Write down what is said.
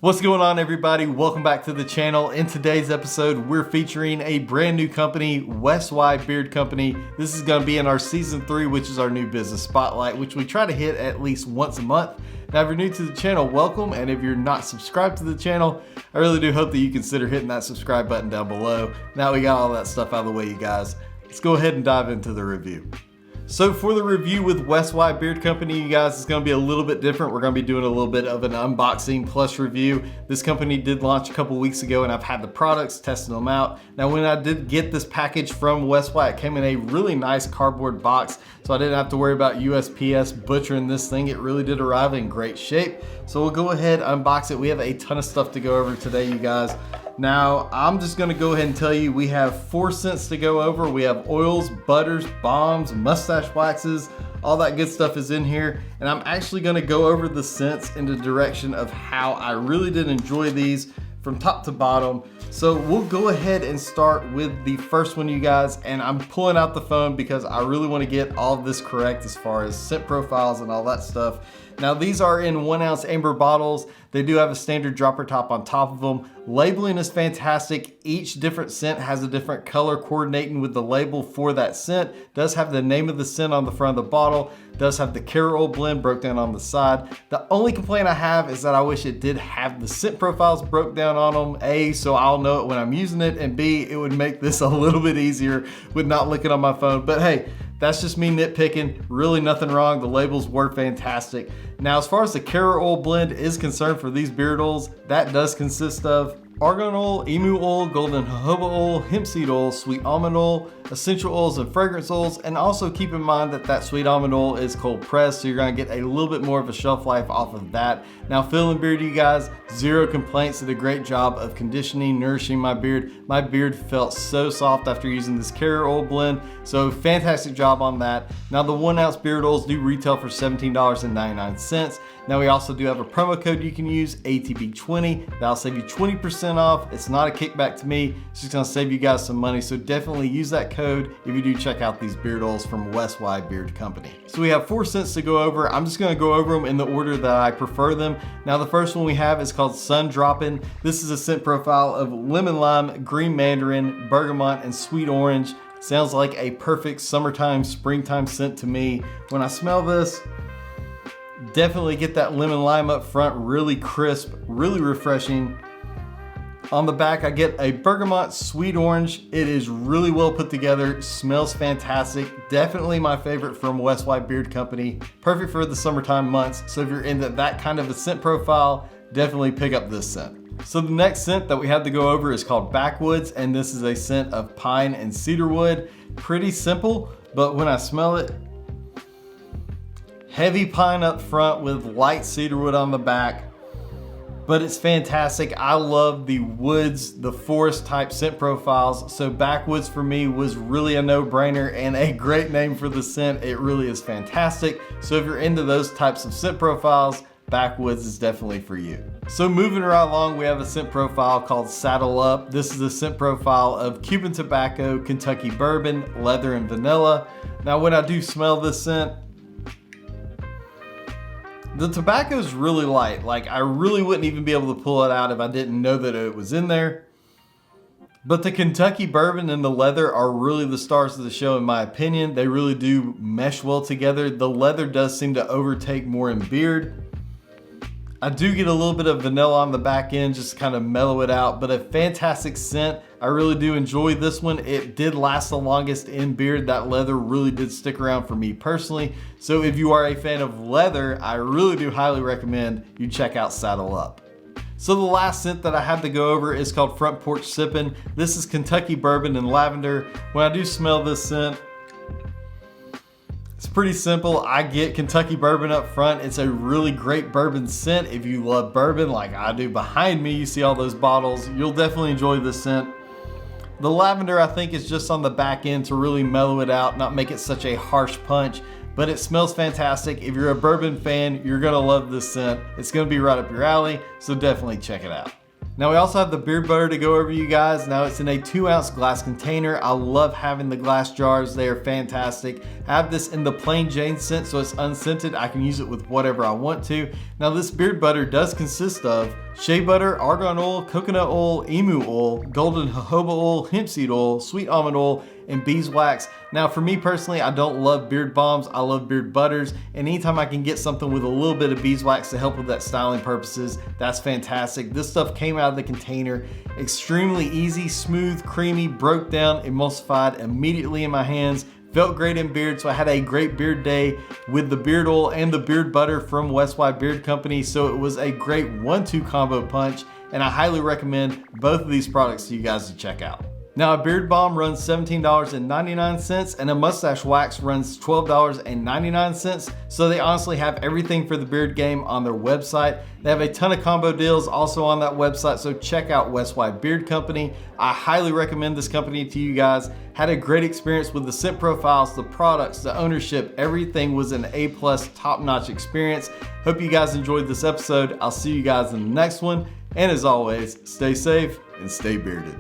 What's going on, everybody? Welcome back to the channel. In today's episode, we're featuring a brand new company, WesWy Beard Company. This is going to be in our season 3, which is our new business spotlight, which we try to hit at least once a month. Now, if you're new to the channel, welcome. And if you're not subscribed to the channel, I really do hope that you consider hitting that subscribe button down below. Now we got all that stuff out of the way, you guys. Let's go ahead and dive into the review. So for the review with WesWy Beard Company, you guys, it's going to be a little bit different. We're going to be doing a little bit of an unboxing plus review. This company did launch a couple weeks ago and I've had the products, testing them out. Now when I did get this package from WesWy, it came in a really nice cardboard box, so I didn't have to worry about USPS butchering this thing. It really did arrive in great shape. So we'll go ahead, unbox it. We have a ton of stuff to go over today, you guys. Now, I'm just gonna go ahead and tell you, we have 4 scents to go over. We have oils, butters, balms, mustache waxes, all that good stuff is in here. And I'm actually gonna go over the scents in the direction of how I really did enjoy these from top to bottom. So we'll go ahead and start with the first one, you guys. And I'm pulling out the phone because I really wanna get all of this correct as far as scent profiles and all that stuff. Now these are in 1 ounce amber bottles. They do have a standard dropper top on top of them. Labeling is fantastic. Each different scent has a different color coordinating with the label for that scent. Does have the name of the scent on the front of the bottle. Does have the carrot oil blend broke down on the side. The only complaint I have is that I wish it did have the scent profiles broke down on them. A, so I'll know it when I'm using it, and B, it would make this a little bit easier with not looking on my phone. But hey, that's just me nitpicking. Really nothing wrong. The labels were fantastic. Now, as far as the carrot oil blend is concerned for these beard oils, that does consist of argan oil, emu oil, golden jojoba oil, hemp seed oil, sweet almond oil, essential oils and fragrance oils. And also keep in mind that that sweet almond oil is cold pressed, so you're gonna get a little bit more of a shelf life off of that. Now, feeling beard, you guys, zero complaints. Did a great job of conditioning, nourishing my beard. My beard felt so soft after using this carrot oil blend, so fantastic job on that. Now, the 1 ounce beard oils do retail for $17.99. Now, we also do have a promo code you can use, ATB20. That'll save you 20% off. It's not a kickback to me. It's just gonna save you guys some money. So definitely use that code if you do check out these beard oils from WesWy Beard Company. So we have 4 scents to go over. I'm just gonna go over them in the order that I prefer them. Now, the first one we have is called Sun Droppin'. This is a scent profile of lemon lime, green mandarin, bergamot, and sweet orange. Sounds like a perfect summertime, springtime scent to me. When I smell this, definitely get that lemon lime up front, really crisp, really refreshing. On the back, I get a bergamot sweet orange. It is really well put together, smells fantastic. Definitely my favorite from WesWy Beard Company. Perfect for the summertime months. So if you're into that kind of a scent profile, definitely pick up this scent. So the next scent that we have to go over is called Backwoods, and this is a scent of pine and cedarwood. Pretty simple, but when I smell it, heavy pine up front with light cedarwood on the back, but it's fantastic. I love the woods, the forest type scent profiles. So Backwoods for me was really a no-brainer and a great name for the scent. It really is fantastic. So if you're into those types of scent profiles, Backwoods is definitely for you. So moving right along, we have a scent profile called Saddle Up. This is a scent profile of Cuban tobacco, Kentucky bourbon, leather, and vanilla. Now when I do smell this scent, the tobacco is really light. Like, I really wouldn't even be able to pull it out if I didn't know that it was in there. But the Kentucky bourbon and the leather are really the stars of the show in my opinion. They really do mesh well together. The leather does seem to overtake more in beard. I do get a little bit of vanilla on the back end, just to kind of mellow it out, but a fantastic scent. I really do enjoy this one. It did last the longest in beard. That leather really did stick around for me personally. So if you are a fan of leather, I really do highly recommend you check out Saddle Up. So the last scent that I have to go over is called Front Porch Sippin'. This is Kentucky bourbon and lavender. When I do smell this scent, it's pretty simple. I get Kentucky bourbon up front. It's a really great bourbon scent. If you love bourbon like I do, behind me you see all those bottles. You'll definitely enjoy this scent. The lavender, I think, is just on the back end to really mellow it out, not make it such a harsh punch, but it smells fantastic. If you're a bourbon fan, you're gonna love this scent. It's gonna be right up your alley, so definitely check it out. Now we also have the beard butter to go over, you guys. Now it's in a 2-ounce glass container. I love having the glass jars. They are fantastic. I have this in the plain Jane scent, so it's unscented. I can use it with whatever I want to. Now this beard butter does consist of shea butter, argan oil, coconut oil, emu oil, golden jojoba oil, hemp seed oil, sweet almond oil, and beeswax. Now for me personally, I don't love beard balms, I love beard butters, and anytime I can get something with a little bit of beeswax to help with that styling purposes, that's fantastic. This stuff came out of the container, extremely easy, smooth, creamy, broke down, emulsified immediately in my hands. Felt great in beard, so I had a great beard day with the beard oil and the beard butter from WesWy Beard Company. So it was a great 1-2 combo punch, and I highly recommend both of these products to you guys to check out. Now a beard balm runs $17.99 and a mustache wax runs $12.99. So they honestly have everything for the beard game on their website. They have a ton of combo deals also on that website, so check out WesWy Beard Company. I highly recommend this company to you guys. Had a great experience with the scent profiles, the products, the ownership. Everything was an A+ top-notch experience. Hope you guys enjoyed this episode. I'll see you guys in the next one. And as always, stay safe and stay bearded.